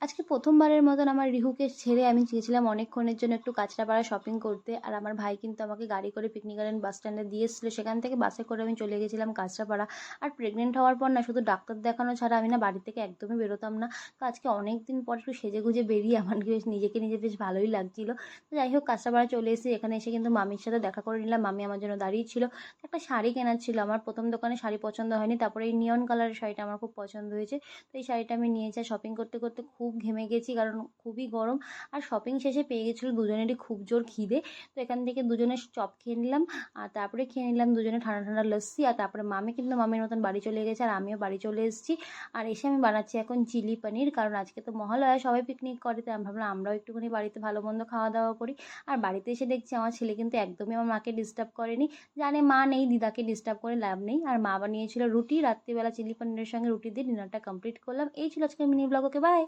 আজকে প্রথমবারের মতন আমার রিহুকে ছেড়ে আমি গিয়েছিলাম অনেকক্ষণের জন্য একটু কাঁচরাপাড়া শপিং করতে। আর আমার ভাই কিন্তু আমাকে গাড়ি করে পিকনিক গার্ডেন বাস স্ট্যান্ডে দিয়ে এসেছিলো। সেখান থেকে বাসে করে আমি চলে গেছিলাম কাঁচরাপাড়া। আর প্রেগনেন্ট হওয়ার পর না শুধু ডাক্তার দেখানো ছাড়া আমি না বাড়ি থেকে একদমই বেরোতাম না। তো আজকে অনেক দিন পর একটু সেজেগুজে বেরিয়ে আমার বেশ নিজেকে নিজে বেশ ভালোই লাগছিলো। তো যাই হোক কাঁচরাপাড়া চলে এসেছি। এখানে এসে কিন্তু মামির সাথে দেখা করে নিলাম। মামি আমার জন্য দাঁড়িয়ে ছিল। একটা শাড়ি কেনার ছিল আমার। প্রথম দোকানে শাড়ি পছন্দ হয়নি, তারপরে এই নিয়ন কালারের শাড়িটা আমার খুব পছন্দ হয়েছে। তো এই শাড়িটা আমি নিয়ে যাই। শপিং করতে করতে খুব ঘেমে গেছি কারণ খুবই গরম। আর শপিং শেষে পেয়ে গেছিলো দুজনেরই খুব জোর খিদে। তো এখান থেকে দুজনে চপ খেয়ে নিলাম। আর তারপরে খেয়ে নিলাম দুজনে ঠান্ডা ঠান্ডা লস্যি। আর তারপরে মামি কিন্তু মামির মতন বাড়ি চলে গেছে আর আমিও বাড়ি চলে এসেছি। আর এসে আমি বানাচ্ছি এখন চিলি পনির, কারণ আজকে তো মহালয়া, সবাই পিকনিক করে, তাই আমি ভাবলাম আমরাও একটুখানি বাড়িতে ভালো মন্দ খাওয়া দাওয়া করি। আর বাড়িতে এসে দেখছি আমার ছেলে কিন্তু একদমই আমার মাকে ডিস্টার্ব করেনি। জানে মা নেই, দিদাকে ডিস্টার্ব করে লাভ নেই। আর মা বানিয়েছিল রুটি, রাত্রিবেলা চিলি পনিরের সঙ্গে রুটি দিয়ে ডিনারটা কমপ্লিট করলাম। এই ছিল আজকের মিনি ব্লগ। Okay bye.